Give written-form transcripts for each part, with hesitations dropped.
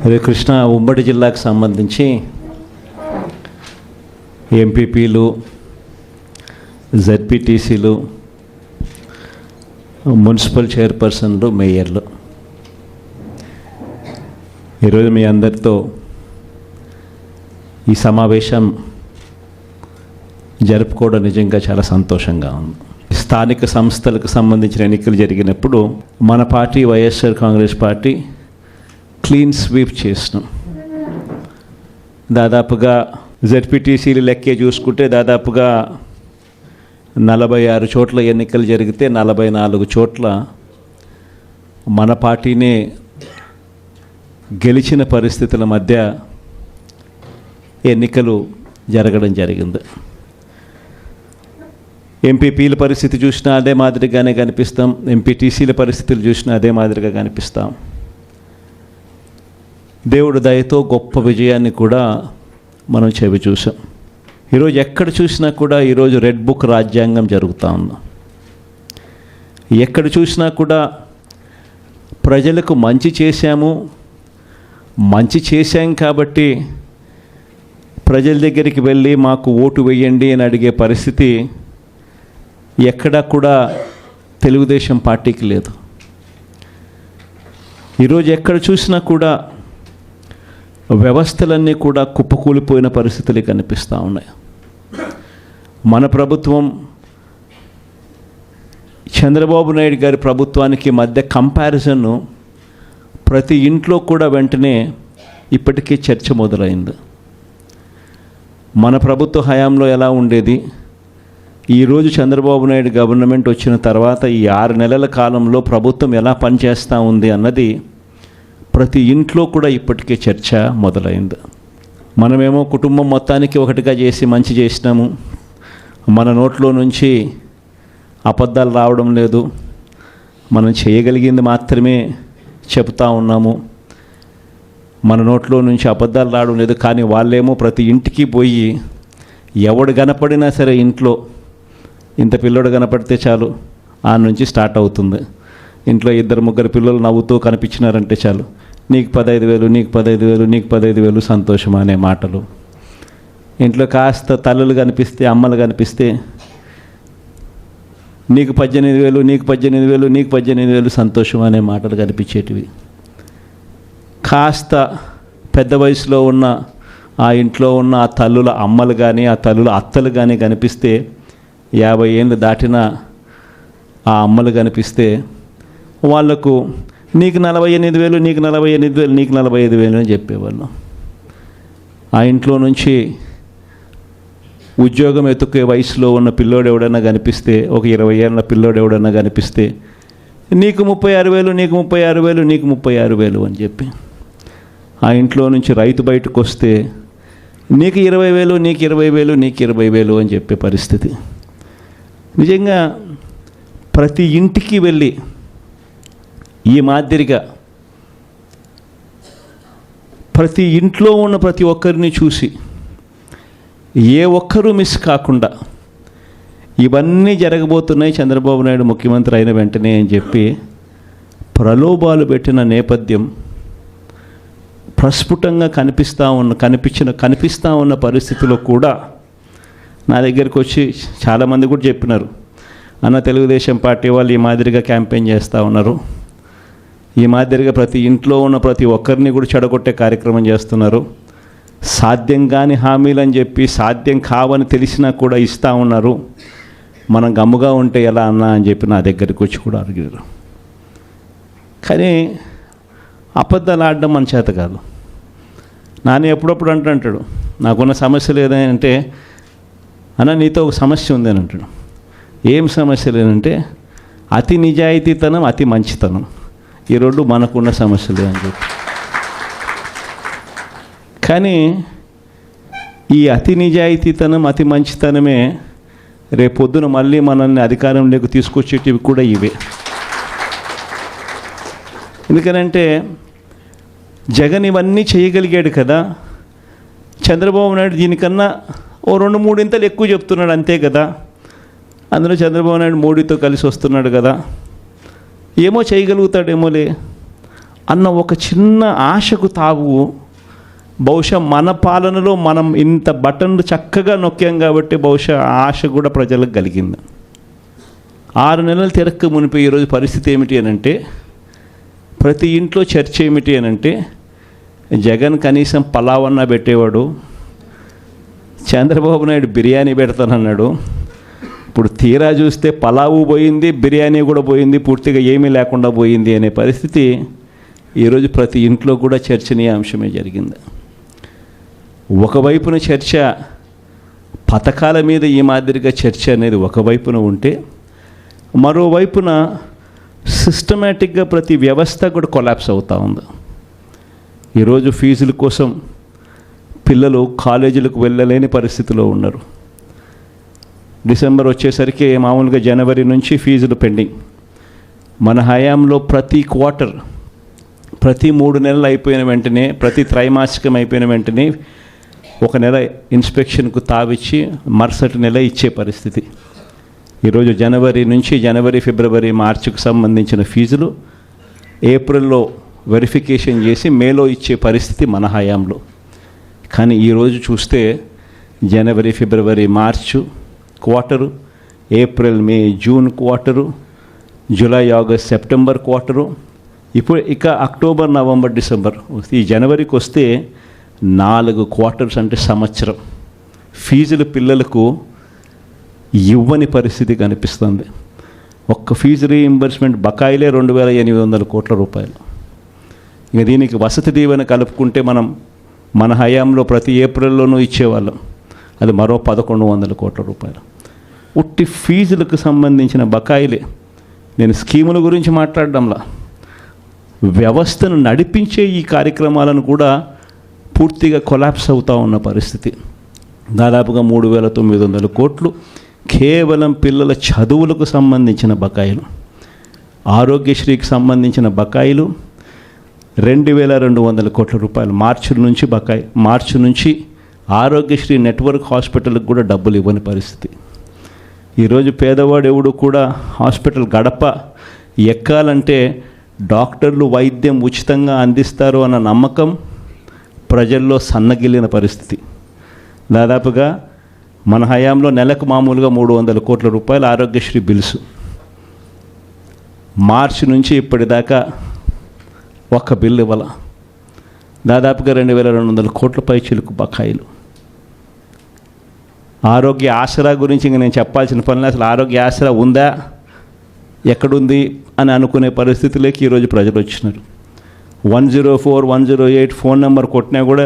అదే కృష్ణా ఉమ్మడి జిల్లాకు సంబంధించి ఎంపీపీలు, జెడ్పీటీసీలు, మున్సిపల్ చైర్పర్సన్లు, మేయర్లు ఈరోజు మీ అందరితో ఈ సమావేశం జరుపుకోవడం నిజంగా చాలా సంతోషంగా ఉంది. స్థానిక సంస్థలకు సంబంధించిన ఎన్నికలు జరిగినప్పుడు మన party YSR Congress party clean sweep చేసినాం. దాదాపుగా జెడ్పీటీసీలు లెక్కే చూసుకుంటే దాదాపుగా 46 చోట్ల ఎన్నికలు జరిగితే 44 చోట్ల మన పార్టీనే గెలిచిన పరిస్థితుల మధ్య ఎన్నికలు జరగడం జరిగింది. ఎంపీపీల పరిస్థితి చూసినా అదే మాదిరిగానే కనిపిస్తాం, ఎంపీటీసీల పరిస్థితులు చూసినా అదే మాదిరిగా కనిపిస్తాం. దేవుడు దయతో గొప్ప విజయాన్ని కూడా మనం చెవి చూసాం. ఈరోజు ఎక్కడ చూసినా కూడా ఈరోజు రెడ్ బుక్ రాజ్యాంగం జరుగుతూ ఉంది. ఎక్కడ చూసినా కూడా ప్రజలకు మంచి చేశాం కాబట్టి ప్రజల దగ్గరికి వెళ్ళి మాకు ఓటు వేయండి అని అడిగే పరిస్థితి ఎక్కడా కూడా తెలుగుదేశం పార్టీకి లేదు. ఈరోజు ఎక్కడ చూసినా కూడా వ్యవస్థలన్నీ కూడా కుప్పకూలిపోయిన పరిస్థితులు కనిపిస్తూ ఉన్నాయి. మన ప్రభుత్వం చంద్రబాబు నాయుడు గారి ప్రభుత్వానికి మధ్య కంపారిజన్ ప్రతి ఇంట్లో కూడా వెంటనే ఇప్పటికీ చర్చ మొదలైంది. మన ప్రభుత్వ హయాంలో ఎలా ఉండేది, ఈరోజు చంద్రబాబు నాయుడు గవర్నమెంట్ వచ్చిన తర్వాత ఈ 6 నెలల కాలంలో ప్రభుత్వం ఎలా పనిచేస్తూ ఉంది అన్నది ప్రతి ఇంట్లో కూడా ఇప్పటికే చర్చ మొదలైంది. మనమేమో కుటుంబం మొత్తానికి ఒకటిగా చేసి మంచి చేసినాము, మన నోట్లో నుంచి అబద్ధాలు రావడం లేదు, మనం చేయగలిగింది మాత్రమే చెప్తా ఉన్నాము, మన నోట్లో నుంచి అబద్ధాలు రావడం లేదు. కానీ వాళ్ళేమో ప్రతి ఇంటికి పోయి ఎవడు కనపడినా సరే ఇంట్లో ఇంత పిల్లోడు కనపడితే చాలు ఆ నుంచి స్టార్ట్ అవుతుంది. ఇంట్లో 2-3 పిల్లలు నవ్వుతూ కనిపించినారంటే చాలు, నీకు 15,000, నీకు 15,000, నీకు 15,000 సంతోషం అనే మాటలు. ఇంట్లో కాస్త తల్లులు కనిపిస్తే, అమ్మలు కనిపిస్తే నీకు 18,000, నీకు 18,000, నీకు 18,000 సంతోషం అనే మాటలు కనిపించేటివి. కాస్త పెద్ద వయసులో ఉన్న ఆ ఇంట్లో ఉన్న ఆ తల్లుల అమ్మలు కానీ ఆ తల్లుల అత్తలు కానీ కనిపిస్తే 50 ఏళ్ళు దాటిన ఆ అమ్మలు కనిపిస్తే వాళ్లకు నీకు 48,000, నీకు 48,000, నీకు 45,000 అని చెప్పేవాళ్ళు. ఆ ఇంట్లో నుంచి ఉద్యోగం ఎత్తుకే వయసులో ఉన్న పిల్లోడు ఎవడన్నా కనిపిస్తే, ఒక 20 ఏళ్ళ పిల్లోడు ఎవడన్నా కనిపిస్తే నీకు 36,000, నీకు 36,000, నీకు 36,000 అని చెప్పి ఆ ఇంట్లో నుంచి రైతు బయటకు వస్తే నీకు 20,000, నీకు 20,000, నీకు 20,000 అని చెప్పే పరిస్థితి. నిజంగా ప్రతి ఇంటికి వెళ్ళి ఈ మాదిరిగా ప్రతి ఇంట్లో ఉన్న ప్రతి ఒక్కరిని చూసి ఏ ఒక్కరూ మిస్ కాకుండా ఇవన్నీ జరగబోతున్నాయి చంద్రబాబు నాయుడు ముఖ్యమంత్రి అయిన వెంటనే అని చెప్పి ప్రలోభాలు పెట్టిన నేపథ్యం ప్రస్ఫుటంగా కనిపిస్తూ ఉన్న పరిస్థితిలో కూడా నా దగ్గరికి వచ్చి చాలామంది కూడా చెప్పినారు, అన్న తెలుగుదేశం పార్టీ వాళ్ళు ఈ మాదిరిగా క్యాంపెయిన్ చేస్తూ ఉన్నారు, ఈ మాదిరిగా ప్రతి ఇంట్లో ఉన్న ప్రతి ఒక్కరిని కూడా చెడగొట్టే కార్యక్రమం చేస్తున్నారు, సాధ్యం కాని హామీలు అని చెప్పి సాధ్యం కావని తెలిసినా కూడా ఇస్తూ ఉన్నారు, మనం గమ్ముగా ఉంటే ఎలా అన్నా అని చెప్పి నా దగ్గరికి వచ్చి కూడా అడిగారు. కానీ అబద్ధాలు ఆడడం మన చేత కాదు. నాని ఎప్పుడప్పుడు అంటాడు, నాకున్న సమస్యలు ఏదంటే అన్న నీతో ఒక సమస్య ఉంది అని అంటాడు. ఏం సమస్య లేదంటే అతి నిజాయితీతనం, అతి మంచితనం, ఈ రెండు మనకున్న సమస్యలే అని చెప్పి. కానీ ఈ అతి నిజాయితీతనం, అతి మంచితనమే రేపొద్దున మళ్ళీ మనల్ని అధికారంలోకి తీసుకొచ్చేటివి కూడా ఇవే. ఎందుకనంటే జగన్ ఇవన్నీ చేయగలిగాడు కదా, చంద్రబాబు నాయుడు దీనికన్నా ఓ 2-3 ఇంతలు ఎక్కువ చెప్తున్నాడు అంతే కదా. అందులో చంద్రబాబు నాయుడు మోడీతో కలిసి వస్తున్నాడు కదా, ఏమో చేయగలుగుతాడేమోలే అన్న ఒక చిన్న ఆశకు తావు బహుశా మన పాలనలో మనం ఇంత బటన్లు చక్కగా నొక్కాం కాబట్టి బహుశా ఆశ కూడా ప్రజలకు కలిగింది. 6 నెలలు తిరక్క మునిపి ఈరోజు పరిస్థితి ఏమిటి అని అంటే, ప్రతి ఇంట్లో చర్చ ఏమిటి అని అంటే, జగన్ కనీసం పలావన్నా పెట్టేవాడు, చంద్రబాబు నాయుడు బిర్యానీ పెడతానన్నాడు. ఇప్పుడు తీరా చూస్తే పలావు పోయింది, బిర్యానీ కూడా పోయింది, పూర్తిగా ఏమీ లేకుండా పోయింది అనే పరిస్థితి ఈరోజు ప్రతి ఇంట్లో కూడా చర్చనీయాంశమే జరిగింది. ఒకవైపున చర్చ, పథకాల మీద ఈ మాదిరిగా చర్చ అనేది ఒకవైపున ఉంటే, మరోవైపున సిస్టమేటిక్గా ప్రతి వ్యవస్థ కూడా కొలాప్స్ అవుతూ ఉంది. ఈరోజు ఫీజుల కోసం పిల్లలు కాలేజీలకు వెళ్ళలేని పరిస్థితిలో ఉన్నారు. డిసెంబర్ వచ్చేసరికి మామూలుగా జనవరి నుంచి ఫీజులు పెండింగ్. మన హయాంలో ప్రతి క్వార్టర్, ప్రతి 3 నెలలు అయిపోయిన వెంటనే, ప్రతి త్రైమాసికం అయిపోయిన వెంటనే ఒక నెల ఇన్స్పెక్షన్కు తావిచ్చి మరుసటి నెల ఇచ్చే పరిస్థితి. ఈరోజు జనవరి నుంచి ఫిబ్రవరి, మార్చికి సంబంధించిన ఫీజులు ఏప్రిల్లో వెరిఫికేషన్ చేసి మేలో ఇచ్చే పరిస్థితి మన హయాంలో. కానీ ఈరోజు చూస్తే జనవరి, ఫిబ్రవరి, March quarter, April, May, June quarter, July, August, September quarter, ఇప్పుడు ఇక అక్టోబర్, నవంబర్, డిసెంబర్. ఈ జనవరికి వస్తే 4 క్వార్టర్స్ అంటే సంవత్సరం ఫీజులు పిల్లలకు ఇవ్వని పరిస్థితి కనిపిస్తుంది. ఒక్క ఫీజు రీయింబర్స్మెంట్ బకాయిలే 2,800 కోట్ల రూపాయలు. ఇక దీనికి వసతి దీవెన కలుపుకుంటే మన హయాంలో ప్రతి ఏప్రిల్లోనూ ఇచ్చేవాళ్ళం, అది మరో 1,100 కోట్ల రూపాయలు. ఉట్టి ఫీజులకు సంబంధించిన బకాయిలే. నేను స్కీముల గురించి మాట్లాడడంలా, వ్యవస్థను నడిపించే ఈ కార్యక్రమాలను కూడా పూర్తిగా కొలాప్స్ అవుతూ ఉన్న పరిస్థితి. దాదాపుగా 3,900 కోట్లు కేవలం పిల్లల చదువులకు సంబంధించిన బకాయిలు. ఆరోగ్యశ్రీకి సంబంధించిన బకాయిలు 2,200 కోట్ల రూపాయలు మార్చి నుంచి ఆరోగ్యశ్రీ నెట్వర్క్ హాస్పిటల్కి కూడా డబ్బులు ఇవ్వని పరిస్థితి. ఈరోజు పేదవాడు ఎవడు కూడా హాస్పిటల్ గడప ఎక్కాలంటే డాక్టర్లు వైద్యం ఉచితంగా అందిస్తారు అన్న నమ్మకం ప్రజల్లో సన్నగిల్లిన పరిస్థితి. దాదాపుగా మన హయాంలో నెలకు మామూలుగా 300 కోట్ల రూపాయలు ఆరోగ్యశ్రీ బిల్స్. మార్చి నుంచి ఇప్పటిదాకా ఒక్క బిల్లు ఇవ్వాల. దాదాపుగా 2,200 కోట్ల పైచిలకు బకాయిలు. ఆరోగ్య ఆసరా గురించి ఇంక నేను చెప్పాల్సిన పని, అసలు ఆరోగ్య ఆసరా ఉందా, ఎక్కడుంది అని అనుకునే పరిస్థితిలోకి ఈరోజు ప్రజలు వచ్చినారు. 104, 108 ఫోన్ నెంబర్ కొట్టినా కూడా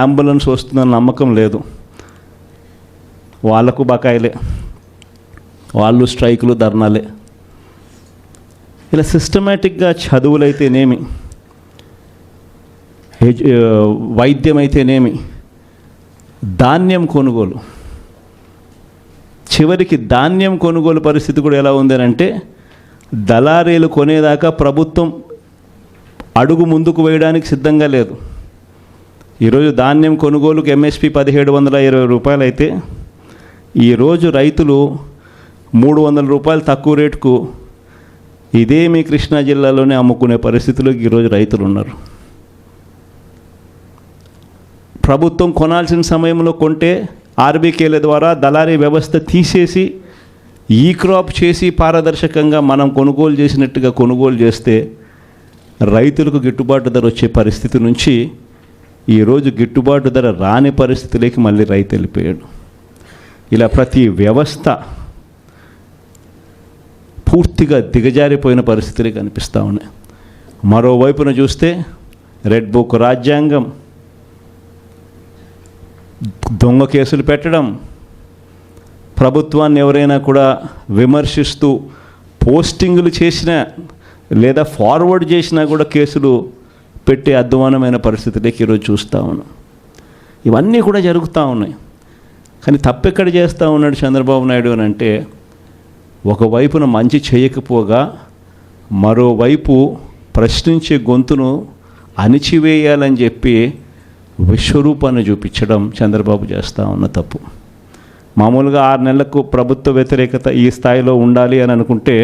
అంబులెన్స్ వస్తుందన్న నమ్మకం లేదు. వాళ్లకు బకాయిలే, వాళ్ళు స్ట్రైకులు, ధర్నాలే. ఇలా సిస్టమేటిక్గా చదువులైతేనేమి, వైద్యం అయితేనేమి, ధాన్యం కొనుగోలు, చివరికి ధాన్యం కొనుగోలు పరిస్థితి కూడా ఎలా ఉందనంటే, దళారీలు కొనేదాకా ప్రభుత్వం అడుగు ముందుకు వేయడానికి సిద్ధంగా లేదు. ఈరోజు ధాన్యం కొనుగోలుకు ఎంఎస్పి 1,720 రూపాయలు అయితే, ఈరోజు రైతులు 300 రూపాయలు తక్కువ రేటుకు ఇదే మీ కృష్ణా జిల్లాలోనే అమ్ముకునే పరిస్థితిలో ఈరోజు రైతులు ఉన్నారు. ప్రభుత్వం కొనాల్సిన సమయంలో కొంటే ఆర్బీకేల ద్వారా దళారీ వ్యవస్థ తీసేసి ఈ క్రాప్ చేసి పారదర్శకంగా మనం కొనుగోలు చేసినట్టుగా కొనుగోలు చేస్తే రైతులకు గిట్టుబాటు ధర వచ్చే పరిస్థితి నుంచి ఈరోజు గిట్టుబాటు ధర రాని పరిస్థితిలోకి మళ్ళీ రైతు వెళ్ళిపోయాడు. ఇలా ప్రతి వ్యవస్థ పూర్తిగా దిగజారిపోయిన పరిస్థితులే కనిపిస్తూ ఉన్నాయి. మరోవైపున చూస్తే రెడ్ బుక్ రాజ్యాంగం, దొంగ కేసులు పెట్టడం, ప్రభుత్వాన్ని ఎవరైనా కూడా విమర్శిస్తూ పోస్టింగులు చేసినా లేదా ఫార్వర్డ్ చేసినా కూడా కేసులు పెట్టే అధ్వానమైన పరిస్థితులకి ఈరోజు చూస్తూ ఉన్నాం. ఇవన్నీ కూడా జరుగుతూ ఉన్నాయి. కానీ తప్పెక్కడ చేస్తూ ఉన్నాడు చంద్రబాబు నాయుడు అని అంటే, ఒకవైపున మంచి చేయకపోగా మరోవైపు ప్రశ్నించే గొంతును అణిచివేయాలని చెప్పి విశ్వరూపాన్ని చూపించడం చంద్రబాబు చేస్తూ ఉన్న తప్పు. మామూలుగా 6 నెలలకు ప్రభుత్వ వ్యతిరేకత ఈ స్థాయిలో ఉండాలి అని అనుకుంటే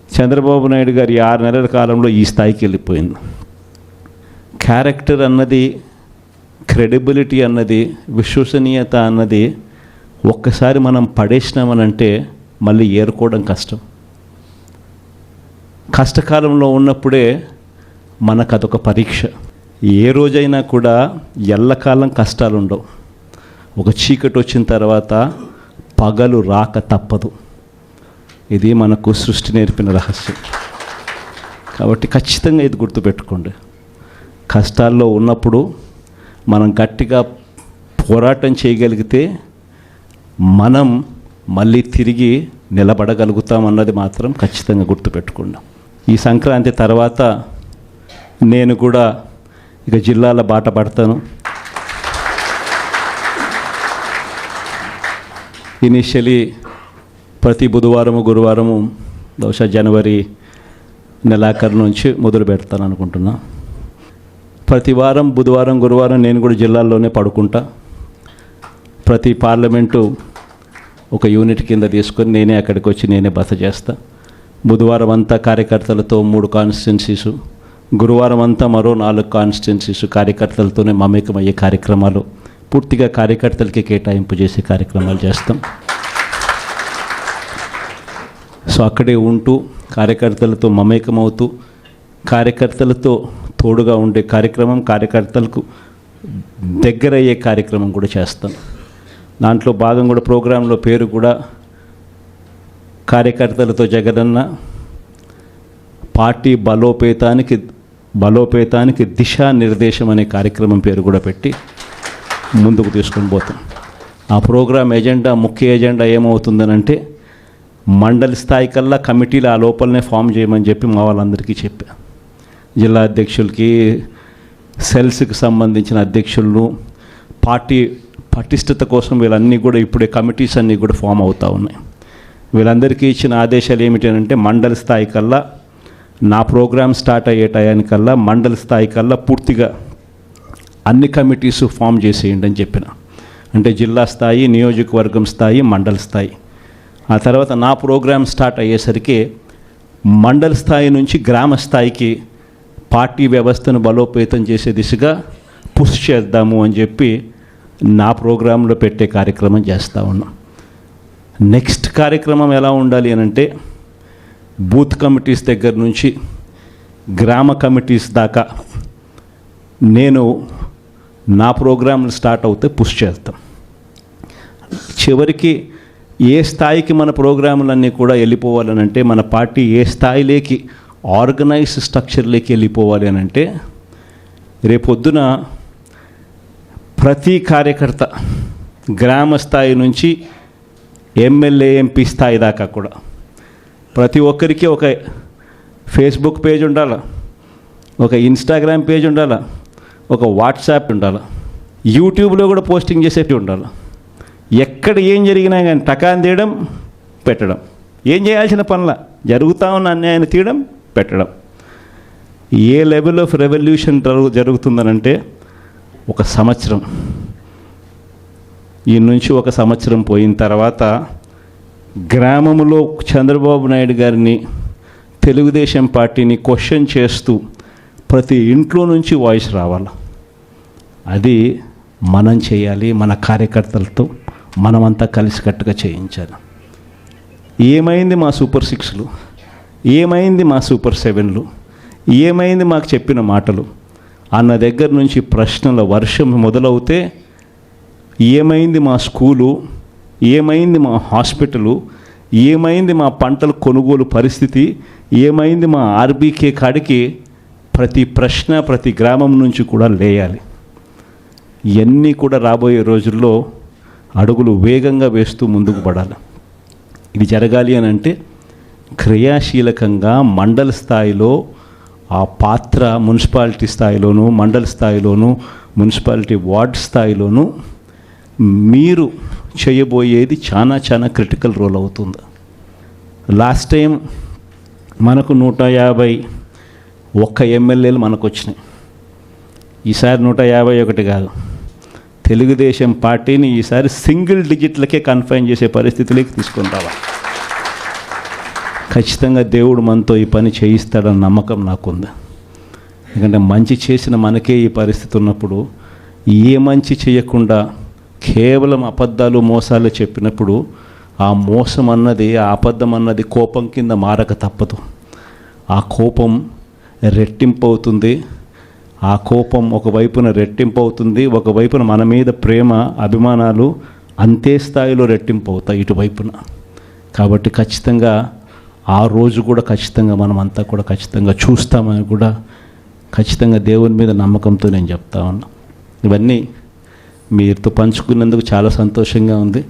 చంద్రబాబు నాయుడు గారి 6 నెలల కాలంలో ఈ స్థాయికి వెళ్ళిపోయింది. క్యారెక్టర్ అన్నది, క్రెడిబిలిటీ అన్నది, విశ్వసనీయత అన్నది ఒక్కసారి మనం పడేసినామనంటే మళ్ళీ ఏరుకోవడం కష్టం. కష్టకాలంలో ఉన్నప్పుడే మనకు అదొక పరీక్ష. ఏ రోజైనా కూడా ఎల్లకాలం కష్టాలు ఉండవు. ఒక చీకటి వచ్చిన తర్వాత పగలు రాక తప్పదు. ఇది మనకు సృష్టి నేర్పిన రహస్యం. కాబట్టి ఖచ్చితంగా ఇది గుర్తుపెట్టుకోండి. కష్టాల్లో ఉన్నప్పుడు మనం గట్టిగా పోరాటం చేయగలిగితే మనం మళ్ళీ తిరిగి నిలబడగలుగుతామన్నది మాత్రం ఖచ్చితంగా గుర్తుపెట్టుకోండి. ఈ సంక్రాంతి తర్వాత నేను కూడా ఇక జిల్లాల బాట పడతాను. ఇనిషియలీ ప్రతి బుధవారము గురువారము బహుశా జనవరి నెలాఖరు నుంచి మొదలు పెడతాను అనుకుంటున్నా. ప్రతి వారం బుధవారం గురువారం నేను కూడా జిల్లాల్లోనే పడుకుంటా. ప్రతి పార్లమెంటు ఒక యూనిట్ కింద తీసుకొని నేనే అక్కడికి వచ్చి నేనే బస చేస్తా. బుధవారం అంతా కార్యకర్తలతో 3 కాన్స్టిట్యున్సీసు, గురువారం అంతా మరో 4 కాన్స్టిట్యున్సీసు కార్యకర్తలతోనే మమేకమయ్యే కార్యక్రమాలు, పూర్తిగా కార్యకర్తలకి కేటాయింపు చేసే కార్యక్రమాలు చేస్తాం. సో అక్కడే ఉంటూ కార్యకర్తలతో మమేకమవుతూ కార్యకర్తలతో తోడుగా ఉండే కార్యక్రమం, కార్యకర్తలకు దగ్గరయ్యే కార్యక్రమం కూడా చేస్తాం. దాంట్లో భాగం కూడా ప్రోగ్రాంలో పేరు కూడా కార్యకర్తలతో జగనన్న పార్టీ బలోపేతానికి దిశానిర్దేశం అనే కార్యక్రమం పేరు కూడా పెట్టి ముందుకు తీసుకొని పోతాం. ఆ ప్రోగ్రాం ఎజెండా, ముఖ్య ఎజెండా ఏమవుతుందనంటే మండలి స్థాయి కల్లా కమిటీలు ఆ లోపలనే ఫామ్ చేయమని చెప్పి మా వాళ్ళందరికీ చెప్పా. జిల్లా అధ్యక్షులకి, సెల్స్కి సంబంధించిన అధ్యక్షులను, పార్టీ పటిష్టత కోసం వీళ్ళన్నీ కూడా ఇప్పుడే కమిటీస్ అన్నీ కూడా ఫామ్ అవుతూ ఉన్నాయి. వీళ్ళందరికీ ఇచ్చిన ఆదేశాలు ఏమిటంటే మండలి స్థాయి కల్లా, నా ప్రోగ్రాం స్టార్ట్ అయ్యే టయానికల్లా మండలి స్థాయి కల్లా పూర్తిగా అన్ని కమిటీస్ ఫామ్ చేసేయండి అని చెప్పిన. అంటే జిల్లా స్థాయి, నియోజకవర్గం స్థాయి, మండలి స్థాయి. ఆ తర్వాత నా ప్రోగ్రాం స్టార్ట్ అయ్యేసరికి మండల స్థాయి నుంచి గ్రామ స్థాయికి పార్టీ వ్యవస్థను బలోపేతం చేసే దిశగా పుష్ చేద్దాము అని చెప్పి నా ప్రోగ్రాంలో పెట్టే కార్యక్రమం చేస్తూ ఉన్నాం. నెక్స్ట్ కార్యక్రమం ఎలా ఉండాలి అని అంటే బూత్ కమిటీస్ దగ్గర నుంచి గ్రామ కమిటీస్ దాకా నేను నా ప్రోగ్రాంలు స్టార్ట్ అవుతే పుష్ చేస్తాం. చివరికి ఏ స్థాయికి మన ప్రోగ్రాములన్నీ కూడా వెళ్ళిపోవాలనంటే, మన పార్టీ ఏ స్థాయిలోకి ఆర్గనైజ్ స్ట్రక్చర్లోకి వెళ్ళిపోవాలి అని అంటే, రేపొద్దున ప్రతి కార్యకర్త గ్రామ స్థాయి నుంచి ఎమ్మెల్యే, ఎంపీ స్థాయి దాకా కూడా ప్రతి ఒక్కరికి ఒక ఫేస్బుక్ పేజ్ ఉండాలి, ఒక ఇన్స్టాగ్రామ్ పేజ్ ఉండాలి, ఒక వాట్సాప్ ఉండాలి, యూట్యూబ్లో కూడా పోస్టింగ్ చేసేవి ఉండాలి. ఎక్కడ ఏం జరిగినా కానీ టకాన్ తీయడం, పెట్టడం, ఏం చేయాల్సిన పనుల జరుగుతూ ఉన్న అన్యాయాన్ని తీయడం, పెట్టడం. ఏ లెవెల్ ఆఫ్ రెవల్యూషన్ జరుగుతుందనంటే ఒక సంవత్సరం, ఈ నుంచి ఒక సంవత్సరం పోయిన తర్వాత గ్రామంలో చంద్రబాబు నాయుడు గారిని, తెలుగుదేశం పార్టీని క్వశ్చన్ చేస్తూ ప్రతి ఇంట్లో నుంచి వాయిస్ రావాలి. అది మనం చేయాలి, మన కార్యకర్తలతో మనమంతా కలిసికట్టుగా చేయించాలి. ఏమైంది మా సూపర్ 6లు, ఏమైంది మా సూపర్ 7లు, ఏమైంది మాకు చెప్పిన మాటలు అన్న దగ్గర నుంచి ప్రశ్నల వర్షం మొదలవుతే, ఏమైంది మా స్కూలు, ఏమైంది మా హాస్పిటలు, ఏమైంది మా పంటల కొనుగోలు పరిస్థితి, ఏమైంది మా ఆర్బీకే కాడికి ప్రతి ప్రశ్న ప్రతి గ్రామం నుంచి కూడా లేయాలి. ఇవన్నీ కూడా రాబోయే రోజుల్లో అడుగులు వేగంగా వేస్తూ ముందుకు పడాలి. ఇది జరగాలి అని అంటే క్రియాశీలకంగా మండల స్థాయిలో ఆ పాత్ర, మున్సిపాలిటీ స్థాయిలోనూ, మండల స్థాయిలోనూ, మున్సిపాలిటీ వార్డ్ స్థాయిలోనూ మీరు చేయబోయేది చాలా చాలా క్రిటికల్ రోల్ అవుతుంది. లాస్ట్ టైం మనకు 151 ఎమ్మెల్యేలు మనకు వచ్చినాయి. ఈసారి 151 కాదు, తెలుగుదేశం పార్టీని ఈసారి సింగిల్ డిజిట్లకే కన్ఫైన్ చేసే పరిస్థితిలోకి తీసుకొని రావాలి. ఖచ్చితంగా దేవుడు మనతో ఈ పని చేయిస్తాడన్న నమ్మకం నాకుంది. ఎందుకంటే మంచి చేసిన మనకే ఈ పరిస్థితి ఉన్నప్పుడు ఏ మంచి చేయకుండా కేవలం అబద్ధాలు మోసాలు చెప్పినప్పుడు ఆ మోసం అన్నది, ఆ అబద్ధం అన్నది కోపం కింద మారక తప్పదు. ఆ కోపం రెట్టింపు అవుతుంది. ఆ కోపం ఒకవైపున రెట్టింపు అవుతుంది, ఒకవైపున మన మీద ప్రేమ అభిమానాలు అంతే స్థాయిలో రెట్టింపు అవుతాయి ఇటువైపున. కాబట్టి ఖచ్చితంగా ఆ రోజు కూడా ఖచ్చితంగా మనం అంతా కూడా ఖచ్చితంగా చూస్తామని కూడా ఖచ్చితంగా దేవుని మీద నమ్మకంతో నేను చెప్తా ఉన్నా. ఇవన్నీ మీతో పంచుకున్నందుకు చాలా సంతోషంగా ఉంది.